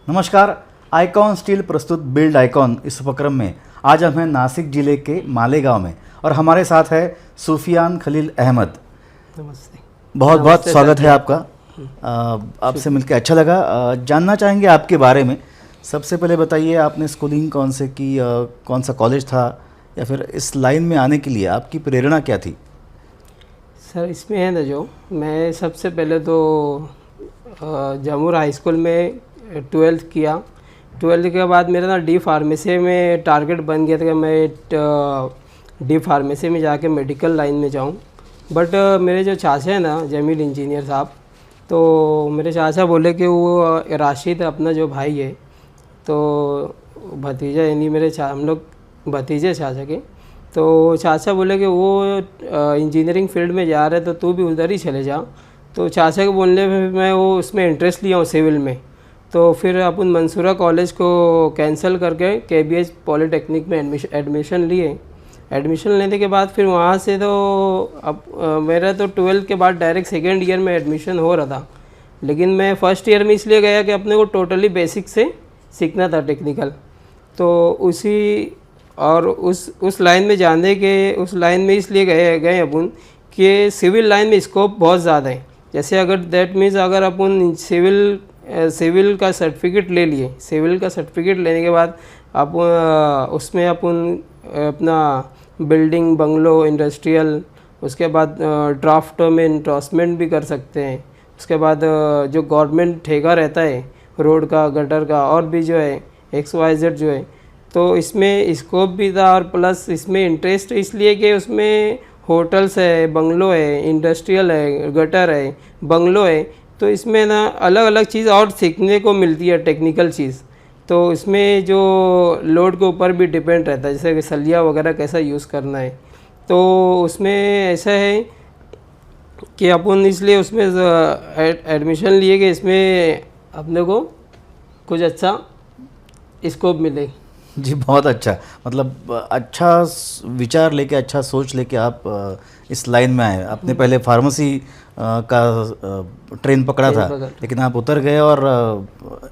नमस्कार। Icon steel प्रस्तुत build icon इस उपक्रम में आज हम हैं नासिक जिले के मालेगांव में और हमारे साथ है सुफियान खलील अहमद। नमस्ते। बहुत बहुत नमस्ते स्वागत सर। है आपका। आपसे मिलकर अच्छा लगा। जानना चाहेंगे आपके बारे में। सबसे पहले बताइए, आपने स्कूलिंग कौन से की, कौन सा कॉलेज था, या फिर इस लाइन में आने के लिए आपकी प्रेरणा क्या थी? सर इसमें है ना, जो मैं सबसे पहले तो जमूर हाई स्कूल में 12th किया। 12th के बाद मेरा ना डी फार्मेसी में टारगेट बन गया था कि मैं डी फार्मेसी में जाके मेडिकल लाइन में जाऊं। बट मेरे जो चाचा है ना, जमील इंजीनियर साहब, तो मेरे चाचा बोले कि वो राशिद अपना जो भाई है, तो भतीजा, यानी हम लोग भतीजे चाचा के, तो चाचा बोले कि वो इंजीनियरिंग फील्ड में जा रहे, तो तू भी उधर ही चले जा। तो चाचा के बोलने पे मैं वो उसमें इंटरेस्ट लिया हूँ सिविल में। तो फिर अपन मंसूरा कॉलेज को कैंसिल करके KBH पॉलीटेक्निक में एडमिशन लिए। एडमिशन लेने के बाद फिर वहाँ से तो अब मेरा तो 12th के बाद डायरेक्ट सेकेंड ईयर में एडमिशन हो रहा था, लेकिन मैं फर्स्ट ईयर में इसलिए गया कि अपने को टोटली बेसिक से सीखना था, टेक्निकल। तो उस लाइन में जाने के, उस लाइन में इसलिए गए अपन कि सिविल लाइन में स्कोप बहुत ज़्यादा है। जैसे अगर दैट मीन्स अगर अपन सिविल का सर्टिफिकेट ले लिए, सिविल का सर्टिफिकेट लेने के बाद आप उसमें अपन अपना बिल्डिंग, बंगलो, इंडस्ट्रियल, उसके बाद ड्राफ्ट में इंट्रॉसमेंट भी कर सकते हैं। उसके बाद जो गवर्नमेंट ठेका रहता है रोड का, गटर का, और भी जो है XYZ जो है, तो इसमें स्कोप भी था। और प्लस इसमें इंटरेस्ट इसलिए कि उसमें होटल्स है, बंगलो है, इंडस्ट्रियल है, गटर है, बंगलो है, तो इसमें ना अलग अलग चीज़ और सीखने को मिलती है, टेक्निकल चीज़। तो इसमें जो लोड के ऊपर भी डिपेंड रहता है, जैसे कि सलिया वगैरह कैसा यूज़ करना है। तो उसमें ऐसा है कि अपन इसलिए उसमें एडमिशन लिए कि इसमें अपने को कुछ अच्छा स्कोप मिले। जी, बहुत अच्छा। मतलब अच्छा विचार लेके, अच्छा सोच लेके आप इस लाइन में आए। आपने पहले फार्मेसी का ट्रेन पकड़ा था, लेकिन आप उतर गए और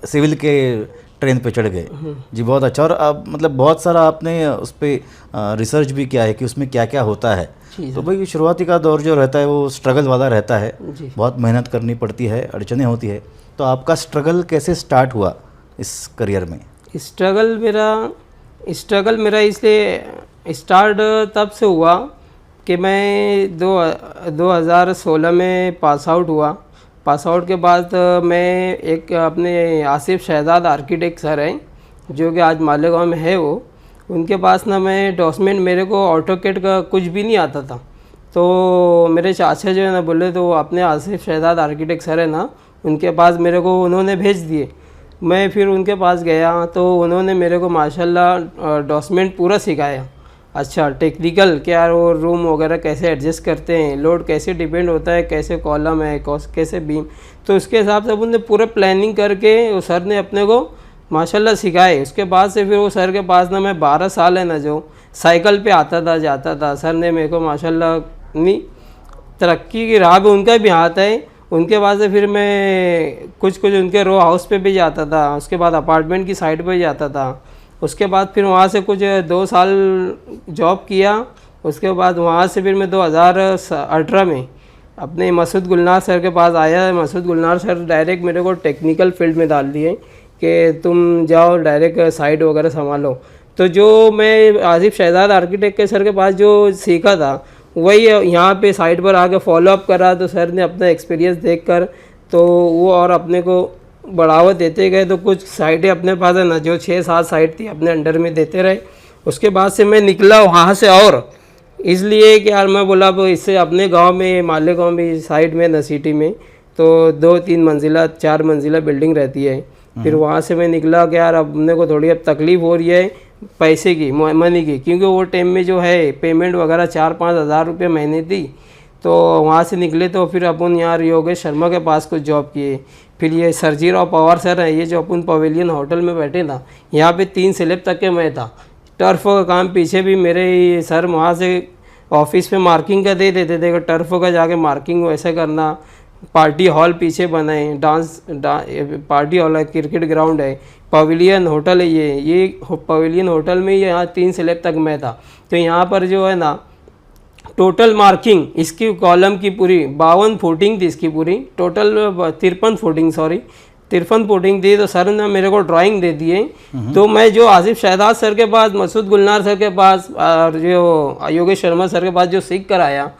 सिविल के ट्रेन पे चढ़ गए। जी, बहुत अच्छा। और अब मतलब बहुत सारा आपने उस पर रिसर्च भी किया है कि उसमें क्या क्या होता है। तो भाई शुरुआती का दौर जो रहता है वो स्ट्रगल वाला रहता है, बहुत मेहनत करनी पड़ती है, अड़चनें होती है। तो आपका स्ट्रगल कैसे स्टार्ट हुआ इस करियर में? स्ट्रगल मेरा इसलिए स्टार्ट तब से हुआ कि मैं 2016 में पास आउट हुआ। पास आउट के बाद मैं एक अपने आसिफ शहजाद आर्किटेक्ट सर हैं, जो कि आज मालेगांव में है, वो उनके पास ना मैं डॉक्यूमेंट, मेरे को ऑटोकेड का कुछ भी नहीं आता था। तो मेरे चाचा जो है ना बोले, तो अपने आसिफ शहजाद आर्किटेक्ट सर है ना, उनके पास मेरे को उन्होंने भेज दिए। मैं फिर उनके पास गया तो उन्होंने मेरे को माशाल्लाह डॉक्यूमेंट पूरा सिखाया। अच्छा, टेक्निकल क्या, वो रूम वगैरह कैसे एडजस्ट करते हैं, लोड कैसे डिपेंड होता है, कैसे कॉलम है, कैसे बीम, तो उसके हिसाब से उन्होंने पूरा प्लानिंग करके वो सर ने अपने को माशाल्लाह सिखाए। उसके बाद से फिर वो सर के पास ना मैं 12 साल है ना जो साइकिल पे आता था, जाता था। सर ने मेरे को माशाल्लाह नहीं तरक्की की राह पे उनका भी हाथ है। उनके बाद से फिर मैं कुछ उनके रो हाउस पे भी जाता था, उसके बाद अपार्टमेंट की साइड पे जाता था। उसके बाद फिर वहाँ से कुछ 2 साल जॉब किया। उसके बाद वहाँ से फिर मैं 2018 में अपने मसूद गुलनार सर के पास आया। मसूद गुलनार सर डायरेक्ट मेरे को टेक्निकल फील्ड में डाल दिए कि तुम जाओ डायरेक्ट साइट वगैरह संभालो। तो जो मैं आसिफ शहजाद आर्किटेक्ट के सर के पास जो सीखा था, वही यहाँ पे साइट पर आके फॉलो अप करा। तो सर ने अपना एक्सपीरियंस देखकर तो वो और अपने को बढ़ावा देते गए। तो कुछ साइटें अपने पास है ना, जो 6-7 साइट थी अपने अंडर में देते रहे। उसके बाद से मैं निकला वहाँ से, और इसलिए कि यार मैं बोला अब इससे अपने गांव में, मालेगांव में साइड में ना, सिटी में तो 2-3 मंजिला 4 मंजिला बिल्डिंग रहती है। फिर वहाँ से मैं निकला कि यार अब अपने को थोड़ी अब तकलीफ़ हो रही है पैसे की, मनी की, क्योंकि वो टाइम में जो है पेमेंट वगैरह 4-5 हज़ार रुपये महीने थी। तो वहाँ से निकले तो फिर अपन यहाँ योगेश शर्मा के पास कुछ जॉब किए। फिर ये सरजीराव पवार सर हैं, ये जो अपन पवेलियन होटल में बैठे था, यहाँ पे 3 स्लैब तक के मैं था। टर्फ का काम पीछे भी मेरे सर वहाँ से ऑफिस पे मार्किंग का दे देते थे, टर्फ का जाके मार्किंग वैसे करना, पार्टी हॉल पीछे बना है, पार्टी हॉल है, क्रिकेट ग्राउंड है, पवेलियन होटल है। ये पवेलियन होटल में यहाँ 3 स्लैब तक मैं था। तो यहाँ पर जो है ना टोटल मार्किंग इसकी कॉलम की पूरी 52 फुटिंग थी इसकी पूरी, टोटल 53 फुटिंग, सॉरी 53 फुटिंग थी। तो सर ने मेरे को ड्राइंग दे दिए। तो मैं जो आसिफ शहजाद सर के पास, मसूद गुलनार सर के पास और जो योगेश शर्मा सर के पास जो सीख कर आया,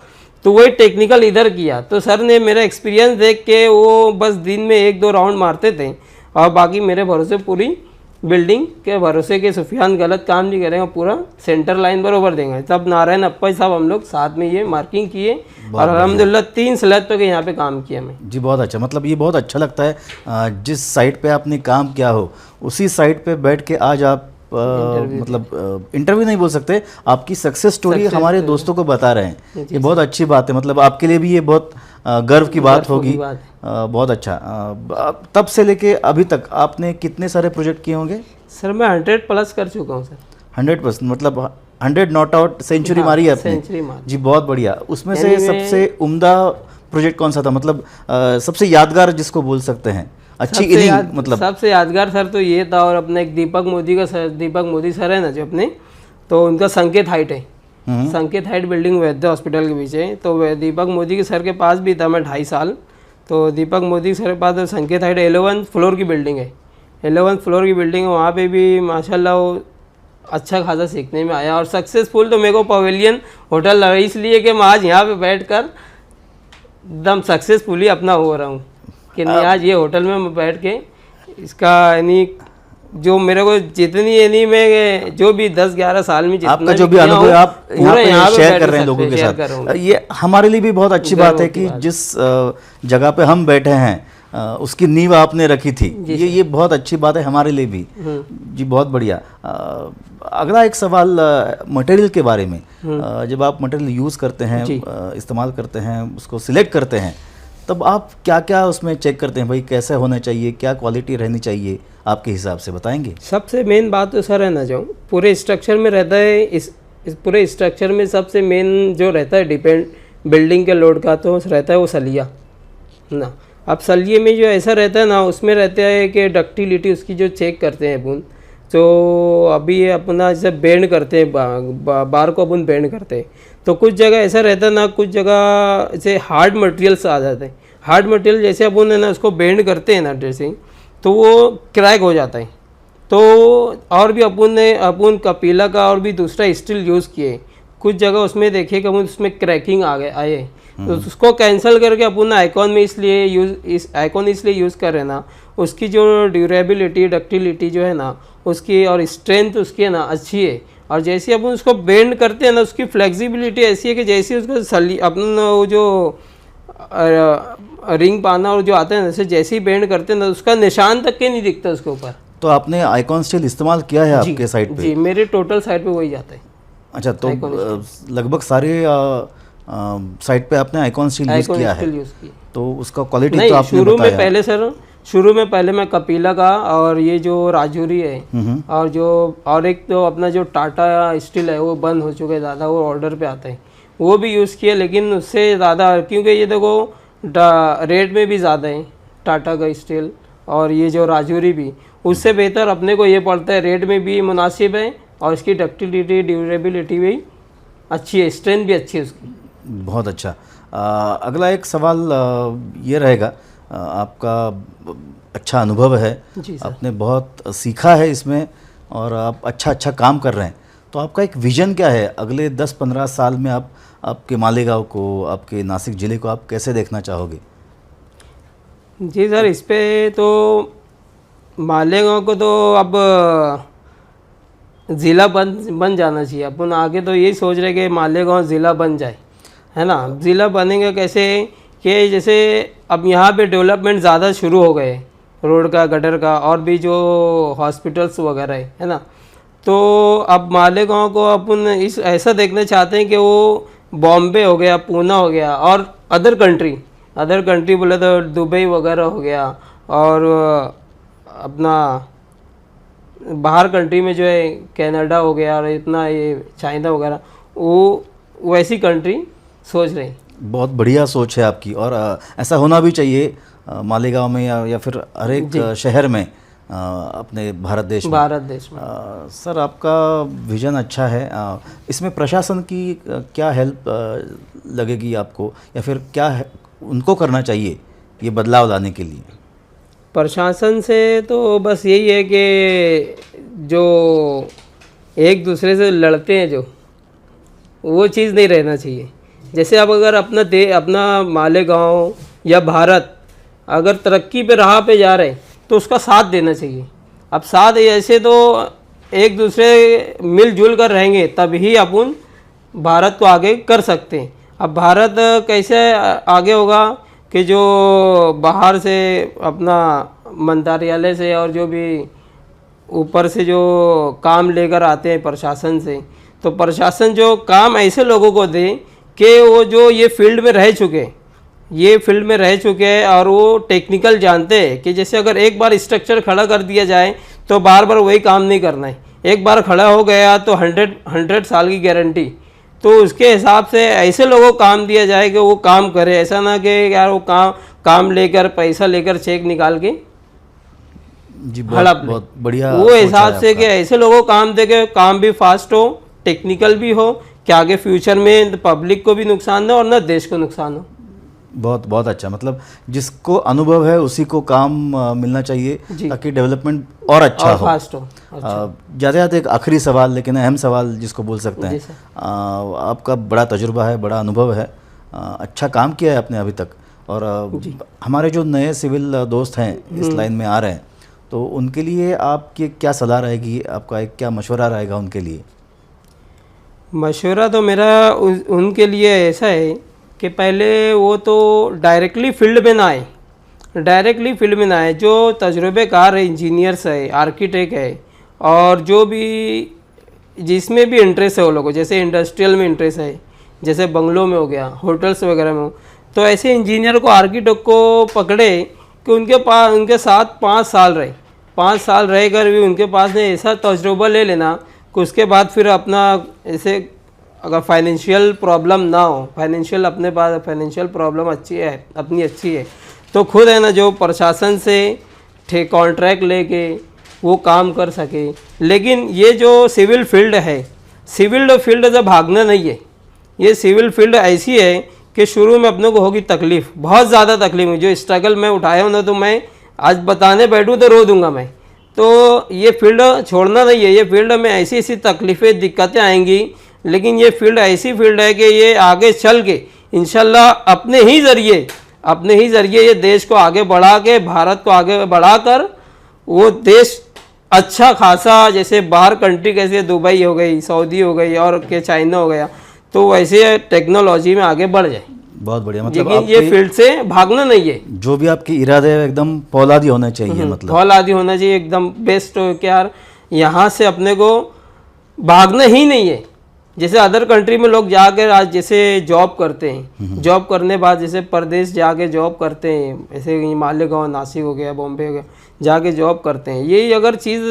तो वही टेक्निकल इधर किया। तो सर ने मेरा एक्सपीरियंस देख के वो बस दिन में 1-2 राउंड मारते थे और बाकी मेरे भरोसे पूरी बिल्डिंग के भरोसे के सुफियान गलत काम नहीं करेंगे, पूरा सेंटर लाइन बरोबर देंगे। तब नारायण अप्पा साहब हम लोग साथ में ये मार्किंग किए और अल्हम्दुलिल्लाह 3 स्लैब तक यहाँ पे काम किया मैं। जी बहुत अच्छा, मतलब ये बहुत अच्छा लगता है जिस साइट पे आपने काम किया हो उसी साइट पे बैठ के आज आप मतलब इंटरव्यू नहीं बोल सकते, आपकी सक्सेस स्टोरी हमारे दोस्तों को बता रहे हैं। ये बहुत अच्छी बात है, मतलब आपके लिए भी ये बहुत गर्व की बात होगी। बहुत अच्छा। तब से लेके अभी तक आपने कितने सारे प्रोजेक्ट किए होंगे? सर मैं 100+ कर चुका हूँ सर। 100%, मतलब 100 नॉट आउट सेंचुरी मारी है आपने। सेंचुरी मारी जी बहुत बढ़िया। उसमें से सबसे उम्दा प्रोजेक्ट कौन सा था, मतलब सबसे यादगार जिसको बोल सकते हैं, अच्छी इनिंग मतलब? सबसे यादगार सर तो ये था, और अपने एक दीपक मोदी सर है ना जो अपने, तो उनका संकेत हाइट है, संकेत हाइट बिल्डिंग वैद्य हॉस्पिटल के पीछे। तो दीपक मोदी के सर के पास भी था मैं 2.5 साल। तो दीपक मोदी सर के पास संकेत हाइट 11th फ्लोर की बिल्डिंग है, 11th फ्लोर की बिल्डिंग है। वहाँ पे भी माशाल्लाह वो अच्छा खासा सीखने में आया। और सक्सेसफुल तो मेरे को पवेलियन होटल लगा, इसलिए कि मैं आज यहाँ पे बैठकर एकदम सक्सेसफुली अपना हो रहा हूँ कि नहीं, आज ये होटल में मैं बैठ के इसका यानी जो मेरे को जितनी यानी मैं जो भी 10-11 साल में जितना आपका जो भी अनुभव है आप यहाँ पे शेयर कर रहे हैं लोगों के साथ। ये हमारे लिए भी बहुत अच्छी बात है कि जिस जगह पे हम बैठे हैं उसकी नींव आपने रखी थी। ये बहुत अच्छी बात है हमारे लिए भी। जी बहुत बढ़िया। अगला एक सवाल मटेरियल के बारे में। जब आप मटेरियल यूज़ करते हैं, इस्तेमाल करते हैं, उसको सिलेक्ट करते हैं, तब आप क्या क्या उसमें चेक करते हैं? भाई कैसे होना चाहिए, क्या क्वालिटी रहनी चाहिए आपके हिसाब से, बताएंगे? सबसे मेन बात तो सर है ना, जो पूरे स्ट्रक्चर में रहता है, इस पूरे स्ट्रक्चर में सबसे मेन जो रहता है डिपेंड बिल्डिंग के लोड का, तो रहता है वो सलिया ना। अब सलिए में जो ऐसा रहता है ना, उसमें रहता है कि डक्टिलिटी उसकी जो चेक करते हैं अपन। तो अभी ये अपना जैसे बेंड करते हैं, बार को अपन बेंड करते हैं, तो कुछ जगह ऐसा रहता है ना, कुछ जगह जैसे हार्ड मटेरियल्स आ जाते हैं। हार्ड मटेरियल जैसे अपन है ना उसको बेंड करते हैं ना ड्रेसिंग, तो वो क्रैक हो जाता है। तो और भी अपन कपिला का और भी दूसरा स्टील यूज़ किए, कुछ जगह उसमें देखिए कि उसमें क्रैकिंग आए, तो उसको कैंसिल करके अपन आइकॉन में इसलिए यूज़ कर रहे ना, उसकी जो ड्यूरेबिलिटी डक्टिलिटी जो है ना उसकी और स्ट्रेंथ उसकी है ना अच्छी है। और जैसे अपन उसको बेंड करते हैं ना, उसकी फ्लेक्सिबिलिटी ऐसी है कि जैसे उसको अपन वो जो रिंग पाना और जो आता है ना, जैसे ही बेंड करते हैं ना उसका निशान तक के नहीं दिखता उसके ऊपर। तो आपने आइकॉन स्टील इस्तेमाल किया है आपके साइट पे? जी, मेरे टोटल साइट पे वही जाता है। अच्छा, तो लगभग सारे साइट पे आपने आइकॉन स्टील यूज़ किया है, तो उसका क्वालिटी तो आपने बताया। शुरू में पहले मैं कपिला का और ये जो राजौरी है और एक तो अपना जो टाटा स्टील है वो बंद हो चुके ज़्यादा, वो ऑर्डर पे आते हैं, वो भी यूज़ किया। लेकिन उससे ज़्यादा क्योंकि ये देखो रेट में भी ज़्यादा है टाटा का स्टील और ये जो राजौरी भी, उससे बेहतर अपने को ये पड़ता है, रेट में भी मुनासिब है और इसकी डक्टिलिटी ड्यूरेबिलिटी भी अच्छी है, स्ट्रेंथ भी अच्छी है उसकी। बहुत अच्छा। अगला एक सवाल ये रहेगा, आपका अच्छा अनुभव है, आपने बहुत सीखा है इसमें और आप अच्छा काम कर रहे हैं, तो आपका एक विज़न क्या है अगले 10-15 साल में? आप आपके मालेगांव को, आपके नासिक ज़िले को आप कैसे देखना चाहोगे? जी सर, इस पे तो मालेगांव को तो अब ज़िला बन जाना चाहिए। अपन आगे तो यही सोच रहे कि मालेगांव ज़िला बन जाए, है ना। ज़िला बनेगा कैसे कि जैसे अब यहाँ पे डेवलपमेंट ज़्यादा शुरू हो गए, रोड का, गटर का, और भी जो हॉस्पिटल्स वगैरह है ना। तो अब मालेगांव को अपन ऐसा देखना चाहते हैं कि वो बॉम्बे हो गया, पूना हो गया और अदर कंट्री बोले तो दुबई वगैरह हो गया, और अपना बाहर कंट्री में जो है कनाडा हो गया और इतना ये चाइना वगैरह, वो वैसी कंट्री सोच रहे हैं। बहुत बढ़िया सोच है आपकी, और ऐसा होना भी चाहिए मालेगांव में या फिर हर एक शहर में अपने भारत देश में। सर, आपका विजन अच्छा है। इसमें प्रशासन की क्या हेल्प लगेगी आपको, या फिर क्या है उनको करना चाहिए ये बदलाव लाने के लिए? प्रशासन से तो बस यही है कि जो एक दूसरे से लड़ते हैं जो, वो चीज़ नहीं रहना चाहिए। जैसे अब अगर अपना मालेगांव या भारत अगर तरक्की पे राह पे जा रहे तो उसका साथ देना चाहिए। अब साथ ऐसे तो एक दूसरे मिलजुल कर रहेंगे तभी अपन भारत को आगे कर सकते हैं। अब भारत कैसे आगे होगा कि जो बाहर से अपना मंत्रालय से और जो भी ऊपर से जो काम लेकर आते हैं प्रशासन से, तो प्रशासन जो काम ऐसे लोगों को दे कि वो जो ये फील्ड में रह चुके हैं और वो टेक्निकल जानते हैं कि जैसे अगर एक बार स्ट्रक्चर खड़ा कर दिया जाए तो बार बार वही काम नहीं करना है। एक बार खड़ा हो गया तो 100 साल की गारंटी। तो उसके हिसाब से ऐसे लोगों को काम दिया जाए कि वो काम करे, ऐसा ना कि यार वो काम लेकर पैसा लेकर चेक निकाल के जी बहुत बढ़िया। वो हिसाब से कि ऐसे लोगों को काम दे के काम भी फास्ट हो, टेक्निकल भी हो, कि आगे फ्यूचर में पब्लिक को भी नुकसान ना और ना देश को नुकसान हो। बहुत अच्छा। मतलब जिसको अनुभव है उसी को काम मिलना चाहिए ताकि डेवलपमेंट और अच्छा हो, फास्ट हो। ज़्यादा एक आखिरी सवाल, लेकिन अहम सवाल जिसको बोल सकते हैं, आपका बड़ा तजुर्बा है, बड़ा अनुभव है, अच्छा काम किया है आपने अभी तक, और हमारे जो नए सिविल दोस्त हैं इस लाइन में आ रहे हैं, तो उनके लिए आपकी क्या सलाह रहेगी, आपका एक क्या मशवरा रहेगा उनके लिए? मशवरा तो मेरा उनके लिए ऐसा है कि पहले वो तो डायरेक्टली फील्ड में ना आए। जो तजुर्बेकार है, इंजीनियर्स है, आर्किटेक्ट है, और जो भी जिसमें भी इंटरेस्ट है वो लोगों, जैसे इंडस्ट्रियल में इंटरेस्ट है, जैसे बंगलों में हो गया, होटल्स वगैरह में हो, तो ऐसे इंजीनियर को, आर्किटेक्ट को पकड़े कि उनके साथ 5 साल रहकर भी उनके पास ने ऐसा तजुर्बा ले लेना कि उसके बाद फिर अपना ऐसे अगर फाइनेंशियल प्रॉब्लम ना हो, अपने पास फाइनेंशियल प्रॉब्लम अच्छी है तो खुद है ना जो प्रशासन से कॉन्ट्रैक्ट लेके वो काम कर सके। लेकिन ये जो सिविल फील्ड है, सिविल फील्ड से भागना नहीं है। ये सिविल फील्ड ऐसी है कि शुरू में अपने को होगी तकलीफ़, बहुत ज़्यादा तकलीफ। जो स्ट्रगल मैं उठाया हूँ ना, तो मैं आज बताने बैठूँ तो रो दूंगा मैं। तो ये फील्ड छोड़ना नहीं है। ये फील्ड में ऐसी तकलीफ़ें, दिक्कतें आएंगी, लेकिन ये फील्ड ऐसी फील्ड है कि ये आगे चल के इंशाल्लाह अपने ही ज़रिए ये देश को आगे बढ़ा के, भारत को आगे बढ़ाकर वो देश अच्छा खासा, जैसे बाहर कंट्री कैसे दुबई हो गई, सऊदी हो गई और के चाइना हो गया, तो वैसे टेक्नोलॉजी में आगे बढ़ जाए। बहुत बढ़िया। मतलब लेकिन ये फील्ड से भागना नहीं है। जो भी आपकी इरादे है एकदम फौलादी होना चाहिए, मतलब फौलादी होना चाहिए एकदम बेस्ट हो कि यार यहाँ से अपने को भागना ही नहीं है। जैसे अदर कंट्री में लोग जाकर आज जैसे जॉब करते हैं, जॉब करने बाद जैसे परदेश जाके जॉब करते हैं, ऐसे मालेगांव, नासिक हो गया, बॉम्बे हो गया, जाके जॉब करते हैं। यही अगर चीज़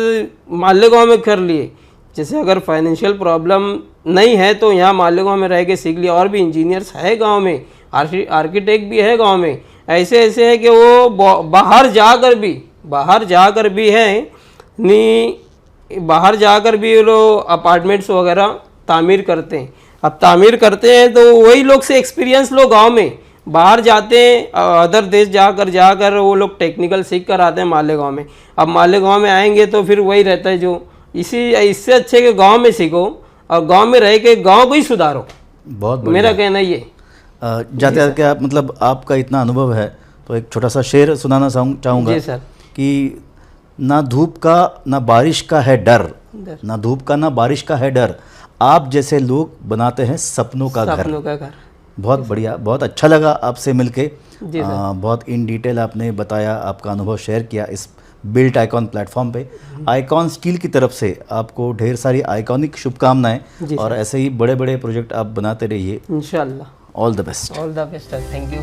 मालेगांव में कर लिए, जैसे अगर फाइनेंशियल प्रॉब्लम नहीं है तो यहाँ मालेगांव में रह के सीख लिया। और भी इंजीनियर्स है गांव में, आर्किटेक्ट भी है गांव में, ऐसे है कि वो बाहर जाकर भी लोग अपार्टमेंट्स वगैरह तामीर करते हैं। अब तामीर करते हैं तो वही लोग से एक्सपीरियंस लोग गांव में बाहर जाते हैं, अदर देश जाकर वो लोग टेक्निकल सीख कर आते हैं मालेगांव में। अब मालेगांव में आएंगे तो फिर वही रहता है जो इससे अच्छे कि गांव में सीखो और गांव में रह के गांव को ही सुधारो। बहुत मेरा कहना ये जाते जाते आप, मतलब आपका इतना अनुभव है तो एक छोटा सा शेर सुनाना चाहूँगा कि ना धूप का ना बारिश का है डर, ना धूप का ना बारिश का है डर, आप जैसे लोग बनाते हैं सपनों का घर। बहुत बढ़िया, बहुत अच्छा लगा आपसे मिलके। बहुत इन डिटेल आपने बताया, आपका अनुभव शेयर किया इस बिल्ट आइकॉन प्लेटफॉर्म पे। आइकॉन स्टील की तरफ से आपको ढेर सारी आइकॉनिक शुभकामनाएं, और ऐसे ही बड़े बड़े प्रोजेक्ट आप बनाते रहिए इंशाल्लाह। All the best. Thank you.